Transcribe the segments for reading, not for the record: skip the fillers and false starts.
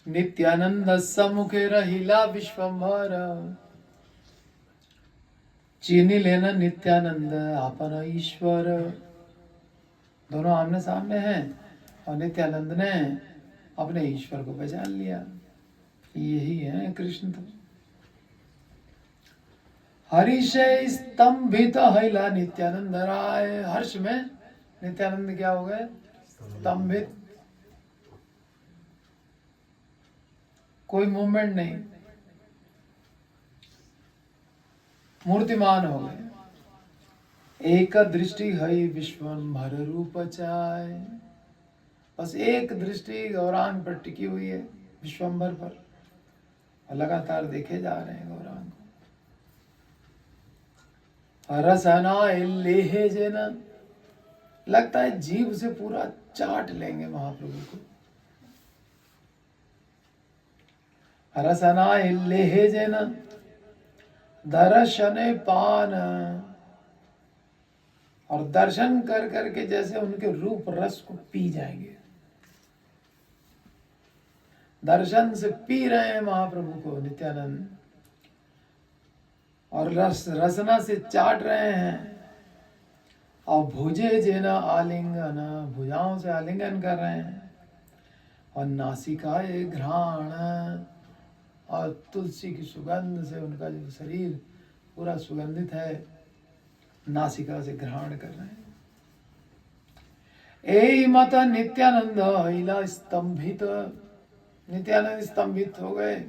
नित्यानंद सम्मुखे रहिला विश्वंभर, चीनी लेना नित्यानंद आपन ईश्वर। दोनों आमने सामने हैं और नित्यानंद ने अपने ईश्वर को पहचान लिया। यही है कृष्ण। तो हर्ष स्तंभित हैला नित्यानंद राय। हर्ष में नित्यानंद क्या हो गए? स्तंभित। कोई मूवमेंट नहीं, मूर्तिमान हो गए। एक दृष्टि है विश्वंभर रूप चाय। बस एक दृष्टि गौरांग पर टिकी हुई है, विश्वंभर पर, और लगातार देखे जा रहे हैं गौरांग को। रसना लेहे जेना, लगता है जीभ से पूरा चाट लेंगे महाप्रभु को। रसना लेहे जेना दर्शने पान, और दर्शन कर करके जैसे उनके रूप रस को पी जाएंगे। दर्शन से पी रहे हैं महाप्रभु को नित्यानंद, और रसना से चाट रहे हैं। और भुजे जेना आलिंगन, भुजाओं से आलिंगन कर रहे हैं। और नासिकाए घ्राण, और तुलसी की सुगंध से उनका जो शरीर पूरा सुगंधित है, नासिका से ग्रहण कर रहे हैं। ए मत नित्यानंद हिला स्तंभित, नित्यानंद स्तंभित हो गए।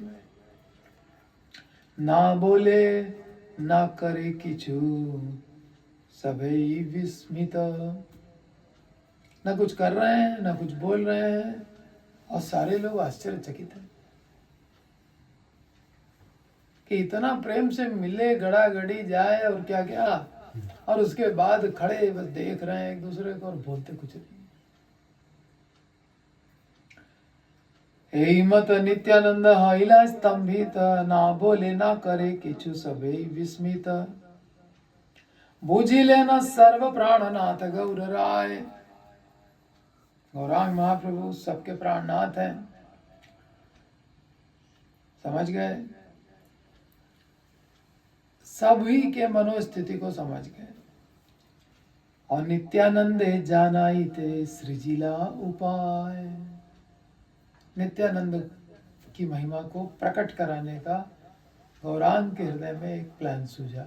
ना बोले ना करे किछु सभई विस्मित, ना कुछ कर रहे हैं ना कुछ बोल रहे हैं, और सारे लोग आश्चर्यचकित हैं कि इतना प्रेम से मिले, गड़ा गड़ी जाए और क्या क्या, और उसके बाद खड़े बस देख रहे हैं एक दूसरे को और बोलते कुछ नहीं। हे मत नित्यानंद हिला स्तंभित, ना बोले ना करे किछु सभे विस्मित। बूझी लेना सर्व प्राणनाथ गौर राय। गौरांग महाप्रभु सबके प्राणनाथ हैं, समझ गए, सभी के मनोस्थिति को समझ गए। और नित्यानंदे जानाई ते सृजिला उपाय। नित्यानंद की महिमा को प्रकट कराने का गौरांग के हृदय में एक प्लान सूझा।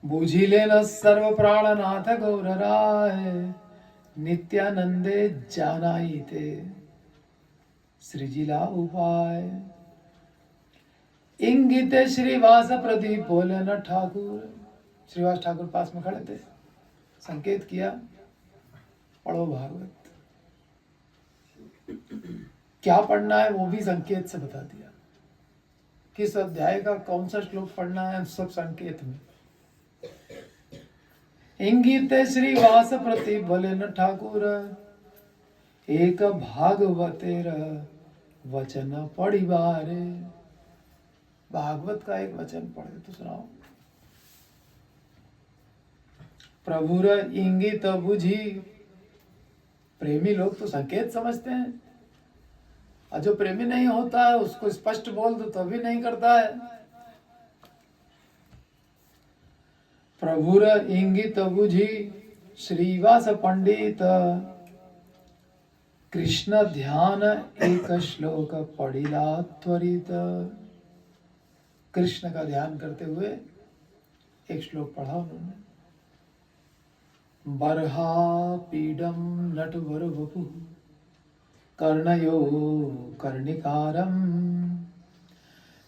बूझी लेना सर्व प्राणनाथ गौर राय, नित्यानंदे जानाई ते सृजिला उपाय। इंगित श्रीवास प्रदीप बोले न ठाकुर। श्रीवास ठाकुर पास में खड़े थे, संकेत किया, पढ़ो भागवत। क्या पढ़ना है वो भी संकेत से बता दिया, किस अध्याय का कौन सा श्लोक पढ़ना है, सब संकेत में। इंगित श्रीवास प्रति बोले न ठाकुर, एक भागवतेर वचन पढ़िबारे। भागवत का एक वचन पढ़े तो सुनाओ। प्रभुर इंगित बुझी, प्रेमी लोग तो संकेत समझते हैं, और जो प्रेमी नहीं होता है उसको स्पष्ट बोल दो तो भी नहीं करता है। प्रभुर इंगित बुझी श्रीवास पंडित, कृष्ण ध्यान एक श्लोक पढ़िला त्वरित। कृष्ण का ध्यान करते हुए एक श्लोक पढ़ा उन्होंने। बर्हा पीडम नटवर वपु कर्णयो कर्णिकारम,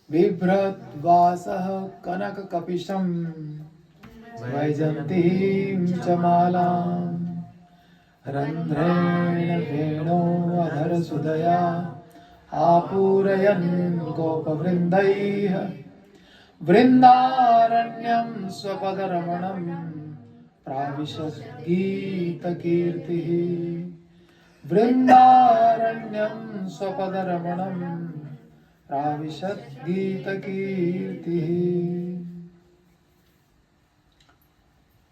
बिभ्रद्वासः कनक कपिशम वैजंतीं च मालां। रंध्रेण वेणो अधर सुदया आपूरयन् गोपवृन्दैः, वृन्दारण्यं स्वपदरमणं प्राविशत् गीतकीर्तिः। वृन्दारण्यं स्वपदरमणं प्राविशत् गीतकीर्तिः।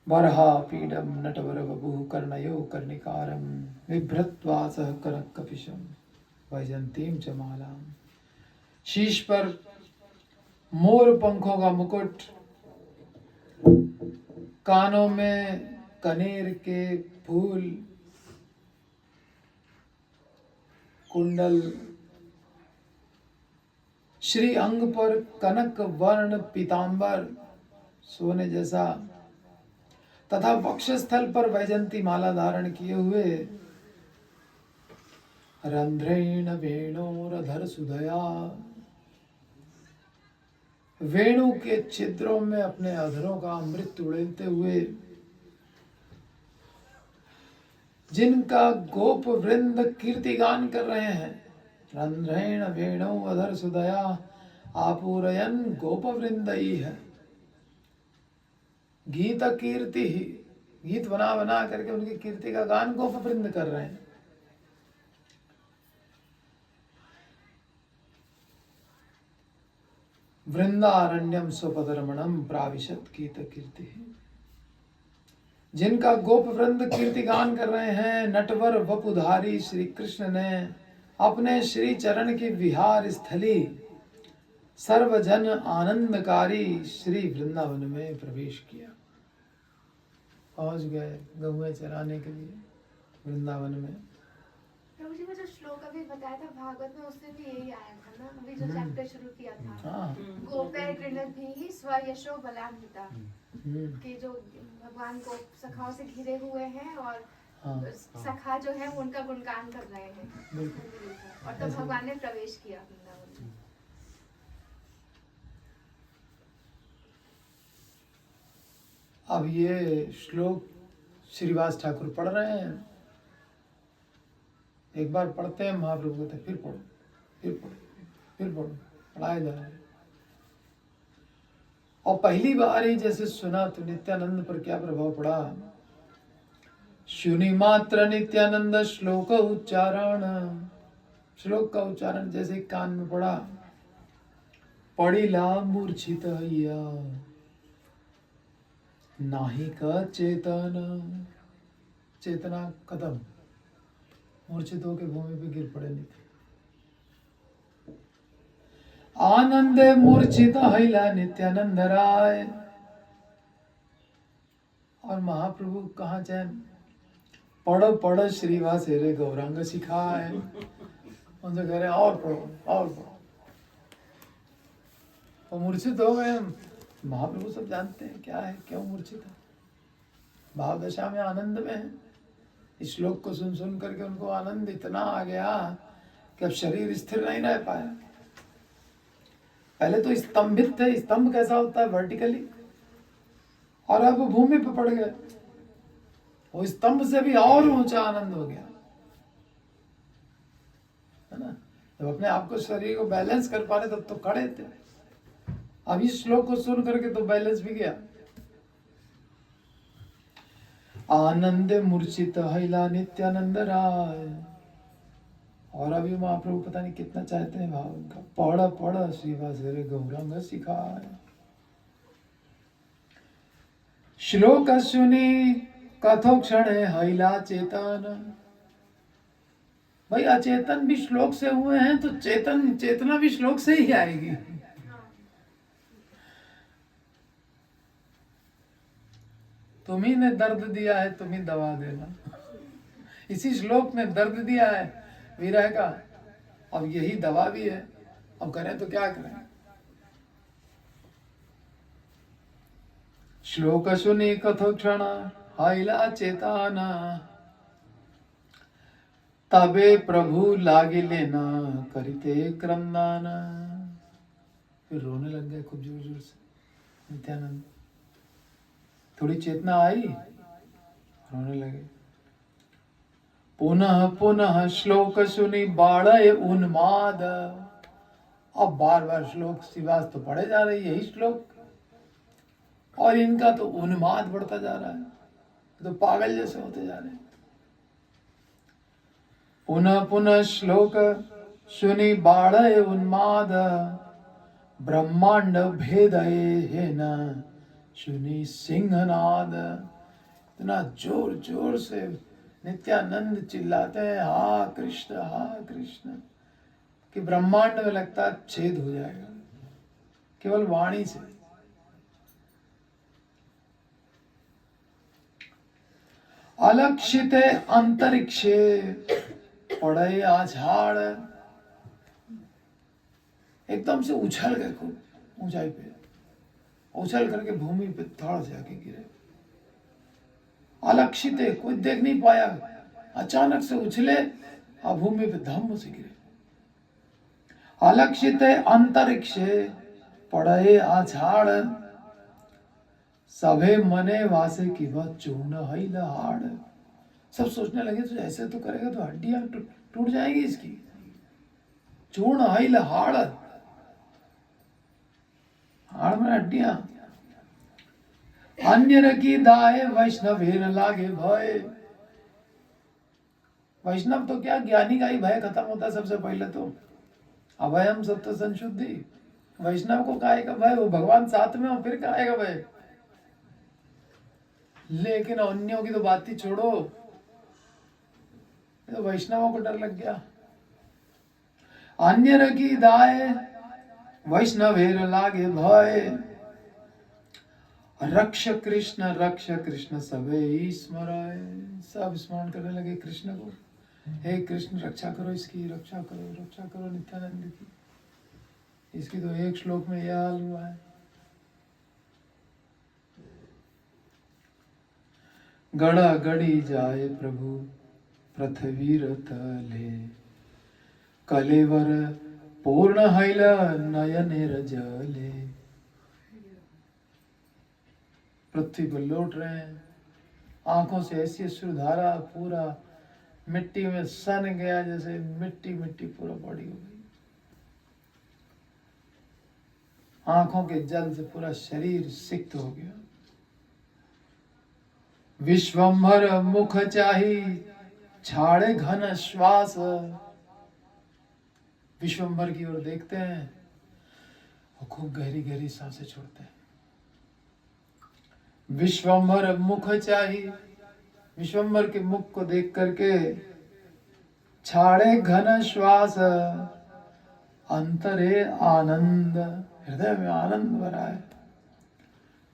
वरहापीडं नटवरवपुः कर्णयो कर्णिकारं बिभ्रत्वा सह कनककपिशं वैजयन्तीं च मालां। शीश पर मोर पंखों का मुकुट, कानों में कनेर के फूल, कुंडल, श्री अंग पर कनक वर्ण पीतांबर सोने जैसा तथा वक्षस्थल पर वैजंती माला धारण किए हुए, रंध्रेण वेणोरधर सुधया, वेणु के छिद्रों में अपने अधरों का अमृत उड़ेलते हुए, जिनका गोप वृंद कीर्तिगान कर रहे हैं। रंध्रेण वेणु अधर सुदया आपूरयन गोप वृंद ही है। गीत कीर्ति ही, गीत बना बना करके उनकी कीर्ति का गान गोप वृंद कर रहे हैं। वृंदारण्यम स्वपदरमणम प्राविशत गीत कीर्ति, जिनका गोप वृंद कीर्ति गान कर रहे हैं। नटवर वपुधारी श्री कृष्ण ने अपने श्री चरण की विहार स्थली सर्वजन आनंदकारी श्री वृंदावन में प्रवेश किया। पहुंच गए गौएं चराने के लिए वृंदावन में। प्रभु जी, वो जो श्लोक अभी बताया था भागवत में, उससे भी यही आया था ना, अभी जो चैप्टर शुरू किया था, गोपै गृणद्भिः स्वयशो बलान्विता, कि जो भगवान को सखाओं से घिरे हुए हैं और सखा जो है वो उनका गुणगान कर रहे हैं, और तब भगवान ने प्रवेश किया वृंदावन में। अब ये श्लोक श्रीवास ठाकुर पढ़ रहे हैं। एक बार पढ़ते हैं, महाप्रभु कहते हैं फिर पढ़ो, फिर पढ़ो, फिर पढ़ो, पढ़ाया जा रहा है। और पहली बार ही जैसे सुना तो नित्यानंद पर क्या प्रभाव पड़ा। शुनि मात्र नित्यानंद श्लोक उच्चारण, श्लोक का उच्चारण जैसे कान में पड़ा, पढ़िला मूर्छित हैया नाही का चेतन, चेतना खत्म, मूर्छित होकर भूमि पे गिर पड़े नहीं थे। आनंदे मूर्छित हैला नित्यानंद राय। और महाप्रभु कहाँ चैन, पढ़ो पढ़ो श्रीवास रे गौरांग सिखाए। उनसे कह रहे और पढ़ो और पढ़ो, तो मूर्छित हो गए। महाप्रभु सब जानते हैं क्या है, क्यों मूर्छित है, भाव दशा में आनंद में है। इस श्लोक को सुन सुन करके उनको आनंद इतना आ गया कि अब शरीर स्थिर नहीं रह पाया। पहले तो स्तंभित थे, स्तंभ कैसा होता है वर्टिकली, और अब भूमि पे पड़ गए। वो स्तंभ से भी और ऊंचा आनंद हो गया, है ना। जब अपने आप को, शरीर को बैलेंस कर पा रहे तब तो खड़े थे, अब इस श्लोक को सुन करके तो बैलेंस भी गया। आनंद मूर्छित हैला नित्यानंद राय। और अभी महाप्रभु पता नहीं कितना चाहते हैं भाव उनका, पढ़ पढ़ श्रीवास रे गौरांग सिखाए। श्लोक सुनी कथो क्षण हैला चेतन। भाई अचेतन भी श्लोक से हुए हैं तो चेतना भी श्लोक से ही आएगी। तुम्ही ने दर्द दिया है, तुम्ही दवा देना। इसी श्लोक में दर्द दिया है विरह का, अब यही दवा भी है। अब करें तो क्या करें। श्लोक सुनी कथो क्षण हैला चेतना, तबे प्रभु लागे लेना करिते क्रंदन। फिर रोने लग गए खूब जोर जोर से नित्यानंद। थोड़ी चेतना आई, रोने लगे। पुनः पुनः श्लोक सुनी बाढ़ उन्माद। अब बार बार श्लोक श्रीवास तो पढ़े जा रहे, यही श्लोक, और इनका तो उन्माद बढ़ता जा रहा है, तो पागल जैसे होते जा रहे हैं। पुनः पुनः श्लोक सुनी बाढ़ उन्माद, ब्रह्मांड भेदये है न सुनी सिंहनाद। इतना जोर जोर से नित्यानंद चिल्लाते हैं हा कृष्ण, कि ब्रह्मांड में लगता है छेद हो जाएगा केवल वाणी से। अलक्षित अंतरिक्षे पड़े आझाड़, एकदम से उछल गए खूब ऊंचाई पे, उछल करके भूमि पे धड़ से आके गिरे। अलक्षित, कोई देख नहीं पाया, अचानक से उछले और भूमि पे धम्म से गिरे। अलक्षित अंतरिक्षे पड़े आझाड़, सभे मने वासे की वह चूर्ण है लहाड़। सब सोचने लगे तो ऐसे तो करेगा तो हड्डियां टूट जाएंगी इसकी। चूर्ण है लहाड़, हाड़ में हड्डियां। अन्य रखी दाए वैष्णव हेर लागे भय। वैष्णव तो क्या, ज्ञानी का ही भय खत्म होता है सबसे पहले तो। अभयम सत्य संशुद्धि, वैष्णव को काहे का भय, वो भगवान साथ में हो फिर काहे का भय। लेकिन अन्यों की तो बात ही छोड़ो, तो वैष्णवों को डर लग गया। अन्य रखी दाए वैष्णव हेर लागे भय, रक्ष कृष्ण सबे ही स्मराय। सब स्मरण करने लगे कृष्ण को, हे कृष्ण रक्षा करो इसकी, रक्षा करो नित्यानंद की। इसकी तो एक श्लोक में यह हाल हुआ है। गड़ा गड़ी जाए प्रभु पृथ्वी तले, कलेवर पूर्ण हैल नयनेर जले। पृथ्वी को लौट रहे हैं, आंखों से ऐसी अश्रुधारा, पूरा मिट्टी में सन गया, जैसे मिट्टी मिट्टी पूरा बॉडी हो गई। आंखों के जल से पूरा शरीर सिक्त हो गया। विश्वंभर मुख चाही छाड़े घन श्वास। विश्वंभर की ओर देखते हैं और खूब गहरी गहरी सांसें छोड़ते हैं। विश्वंभर मुख चाही, विश्वंभर के मुख को देख करके छाड़े घन श्वास, अंतरे आनंद, हृदय में आनंद भरा है।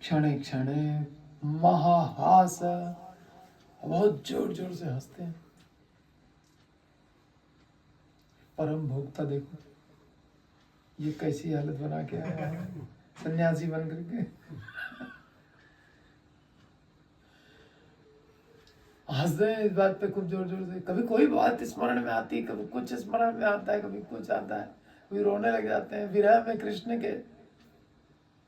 क्षणे क्षणे महाहास, बहुत जोर जोर से हंसते हैं। परम भोक्ता देखो ये कैसी हालत बना के आया है सन्यासी बन करके। हंसते हैं इस बात पे खूब जोर जोर से। कभी कोई बात स्मरण में आती, कभी कुछ स्मरण में आता है, कभी कुछ आता है, कभी रोने लग जाते हैं। विरह में कृष्ण के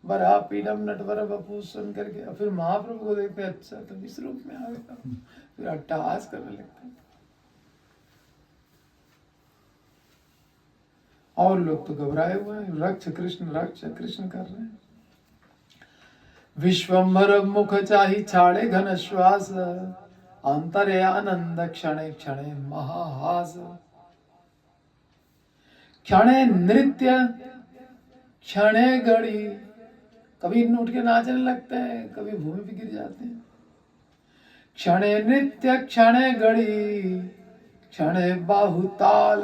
बरहा पीडम नटवर बपू सुन करके, और फिर महाप्रभु को देखते हैं, अच्छा तुम इस रूप में आ गए, फिर अट्टहास करने लगते हैं। और लोग तो घबराए हुए हैं, रक्ष कृष्ण कर रहे हैं। विश्वंभर मुख चाही छाड़े घन श्वास, अंतरे आनंद क्षणे क्षणे महाहास। क्षणे नृत्य क्षणे घड़ी, कभी उठ के नाचने लगते हैं, कभी भूमि पे गिर जाते हैं। क्षणे नृत्य क्षणे घड़ी, क्षणे बाहुताल,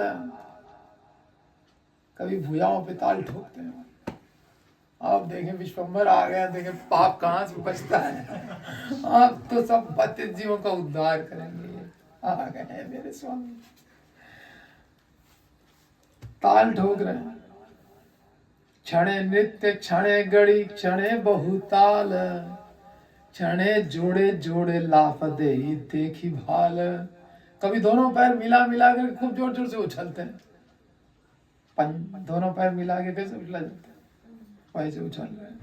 कभी भुजाओं पे ताल ठोकते हैं। आप देखें विश्वंभर आ गया, देखें पाप कहाँ से बचता है। आप तो सब पतित जीवों का उद्धार करेंगे, आ गए हैं मेरे स्वामी। ताल ठोक रहे हैं। क्षणे नृत्य क्षणे घड़ी क्षणे बहुताल, क्षणे जोड़े जोड़े लाफ दे देखी भाल। कभी दोनों पैर मिला मिला कर खूब जोर जोर से उछलते हैं। दोनों पैर मिला के कैसे उछला जाता है, वैसे उछल रहे हैं।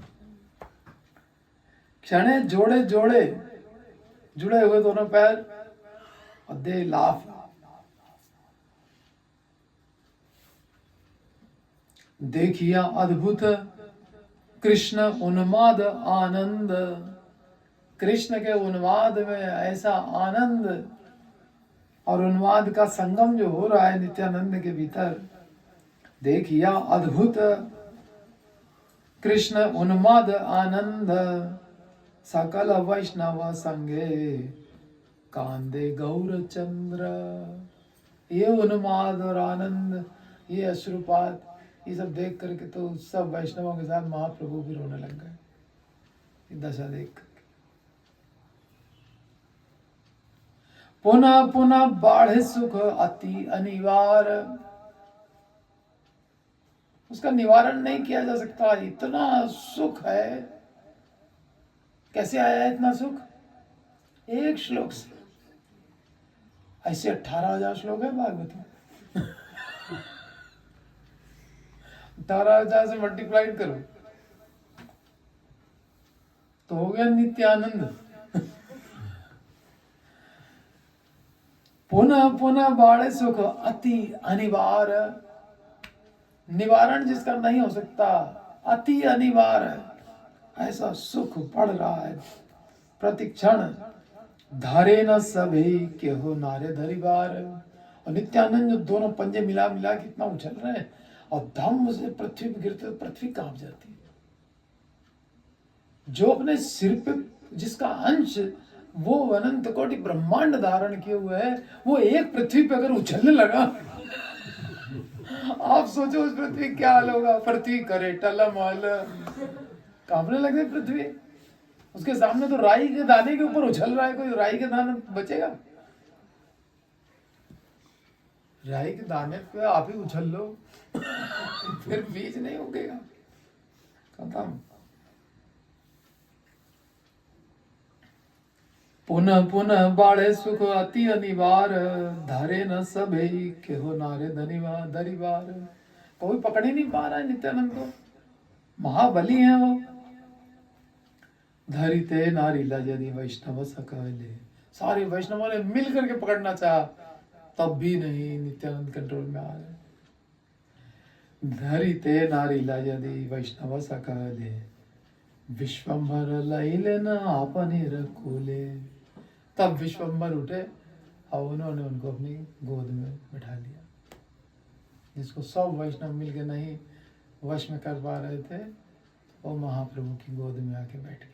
क्षणे जोड़े जोड़े, जुड़े हुए दोनों पैर, और दे लाफ। देखिया अद्भुत कृष्ण उन्माद आनंद, कृष्ण के उन्माद में ऐसा आनंद और उन्माद का संगम जो हो रहा है नित्यानंद के भीतर। देखिया अद्भुत कृष्ण उन्माद आनंद, सकल वैष्णव संगे कांदे गौर चंद्र। ये उन्माद और आनंद, ये अश्रुपात, ये सब देख करके तो सब वैष्णवों के साथ महाप्रभु भी रोने लग गए, ये दशा देख करके। पुनः पुनः बाढ़े सुख अति अनिवार्य, उसका निवारण नहीं किया जा सकता, इतना सुख है। कैसे आया है इतना सुख? एक श्लोक से। ऐसे 18,000 श्लोक है भागवत में। 18,000 से मल्टीप्लाइड करो तो हो गया नित्यानंद। पुनः पुनः बाढ़े सुख अति अनिवार्य, निवारण जिसका नहीं हो सकता, अति अनिवार्य, ऐसा सुख पड़ रहा है प्रति क्षण। धारे न सभी के हो नारे धरी बार। और नित्यानंद जो दोनों पंजे मिला मिला कितना उछल रहे हैं और धम्म से पृथ्वी पे गिरते तो पृथ्वी कांप जाती है। जो अपने सिर पे जिसका अंश वो अनंत कोटि ब्रह्मांड धारण किए हुए है, वो एक पृथ्वी पे अगर उछलने लगा, आप सोचो उस पृथ्वी क्या हाल होगा। पृथ्वी करे टलमल, कांपने लगे पृथ्वी। उसके सामने तो राई के दाने के ऊपर उछल रहा है, कोई राई के दाने बचेगा? राई के दाने पे आप ही उछल लो फिर बीज नहीं उगेगा, खत्म। पुनः पुनः बाढ़े सुख अति अनिवार्य, धारे न सभे के हो नारे दरिवार। कोई पकड़ ही नहीं पा रहा है नित्यानंद को, महाबली है वो। धरिते नारीला यदि वैष्णव सकले, सारे वैष्णवों ने मिल करके पकड़ना चाहा तब भी नहीं, नित्यानंद कंट्रोल में आ रहे। धरिते नारीला यदि वैष्णव सकले, विश्वम्भर लैले न आपने रखोले। तब विश्वम्भर उठे और उन्होंने उनको अपनी गोद में बिठा लिया। जिसको सब वैष्णव मिलके नहीं वश में कर पा रहे थे, वो महाप्रभु की गोद में आके बैठ गया।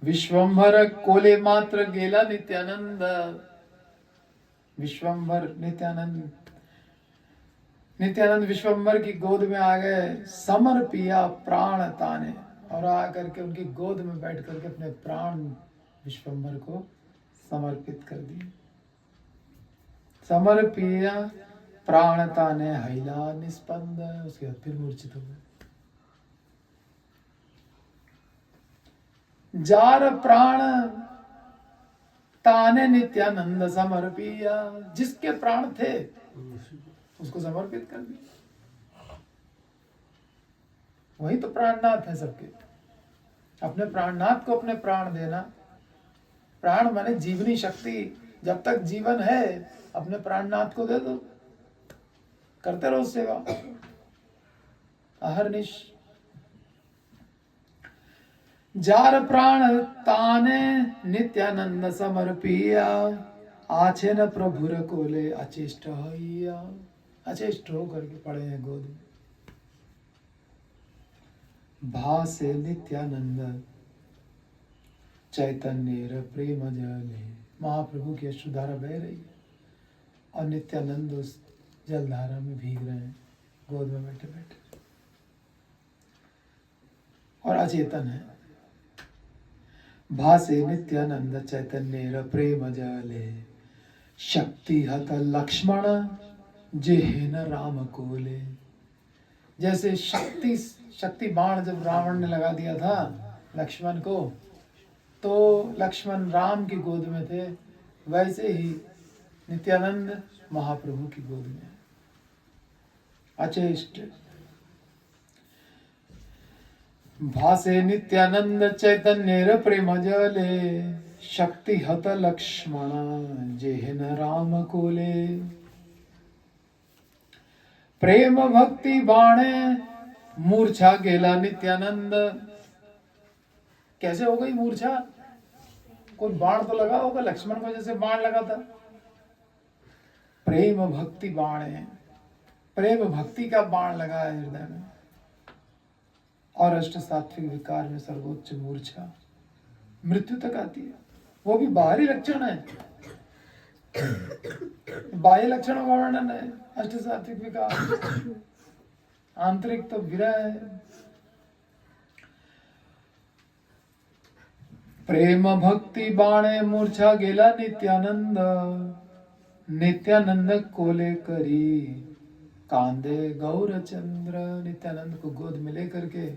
विश्वम्भर कोले मात्र गेला नित्यानंद। विश्वम्भर नित्यानंद विश्वम्भर की गोद में आ गए। समर्पिया प्राण ताने, और आकर के उनकी गोद में बैठ करके अपने प्राण विश्वम्भर को समर्पित कर दिए। समर्पिया प्राण ताने हैला निस्पंद, उसके बाद फिर मूर्छित हो गए। जार प्राण ताने नित्यानंद समर्पिया, जिसके प्राण थे उसको समर्पित कर दिया। वही तो प्राणनाथ है सबके। अपने प्राणनाथ को अपने प्राण देना। प्राण माने जीवनी शक्ति, जब तक जीवन है अपने प्राणनाथ को दे दो, करते रहो सेवा अहर्निश। जार प्राण ताने नित्यानंद समर्पिया, आछे न प्रभुर कोले अचेष्ट होइया। अचेष्ट हो करके पड़े हैं गोद में। भासे नित्यानंद चैतन्य प्रेम जले, महाप्रभु की अश्रुधारा बह रही है और नित्यानंद उस जलधारा में भीग रहे हैं गोद में बैठे बैठे, और अचेतन है। भासे नित्यानंद चैतन्य प्रेम जले, शक्ति हत लक्ष्मण जेहेन राम कोले। जैसे शक्ति बाण जब रावण ने लगा दिया था लक्ष्मण को, तो लक्ष्मण राम की गोद में थे, वैसे ही नित्यानंद महाप्रभु की गोद में अचेष्ट। भासे नित्यानंद चैतन्य प्रेम जले, शक्ति हत लक्ष्मण जेहन राम कोले। प्रेम भक्ति बाणे मूर्छा गेला नित्यानंद। कैसे हो गई मूर्छा? कोई बाण तो लगा होगा लक्ष्मण को, जैसे बाण लगा था। प्रेम भक्ति बाण है, प्रेम भक्ति का बाण लगा है हृदय में, और अष्ट सात्विक विकार में सर्वोच्च मूर्छा मृत्यु तक आती है। वो भी बाहरी लक्षण है, बाह्य लक्षणों का वर्णन है अष्ट सात्विक विकार, आंतरिक तो विरह है। प्रेम भक्ति बाणे मूर्छा गेला नित्यानंद, नित्यानंद कोले करी कांदे गौरचंद्र। नित्यानंद को गोद में लेकर के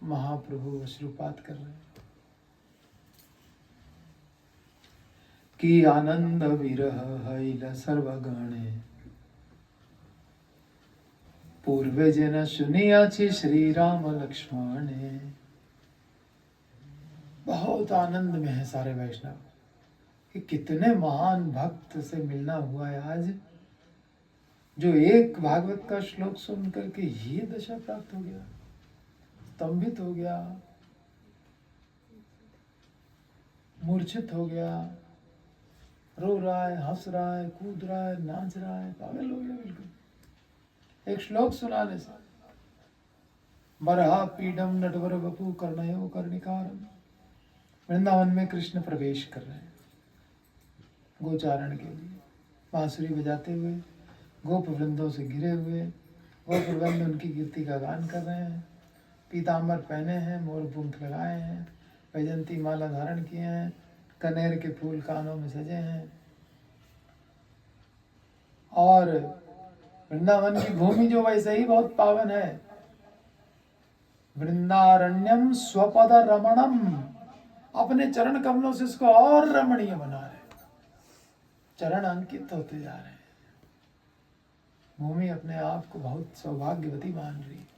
महाप्रभु अश्रुपात कर रहे हैं कि आनंद विरह हैल सर्वगणे, पूर्वे जन सुनियाछि श्री राम लक्ष्मणे। बहुत आनंद में है सारे वैष्णव कि कितने महान भक्त से मिलना हुआ है आज, जो एक भागवत का श्लोक सुन करके ये दशा प्राप्त हो गया, स्तंभित हो गया, मूर्छित हो गया, रो रहा है, हंस रहा है, कूद रहा है, नाच रहा है, पागल हो गया बिल्कुल एक श्लोक सुनाने से। बरहा पीडम नटवर वपु कर्णयो कर्णिकारम। वृंदावन में कृष्ण प्रवेश कर रहे हैं गोचारण के लिए, बांसुरी बजाते हुए, गोप वृंदों से घिरे हुए। गोप वृंद उनकी कीर्ति का गान कर रहे हैं, पीताम्बर पहने हैं, मोर पंख लगाए हैं, वैजंती माला धारण किए हैं, कनेर के फूल कानों में सजे हैं। और वृंदावन की भूमि जो वैसे ही बहुत पावन है, वृंदारण्यम स्वपद रमणम, अपने चरण कमलों से इसको और रमणीय बना रहे, चरण अंकित होते जा रहे हैं। भूमि अपने आप को बहुत सौभाग्यवती मान रही है।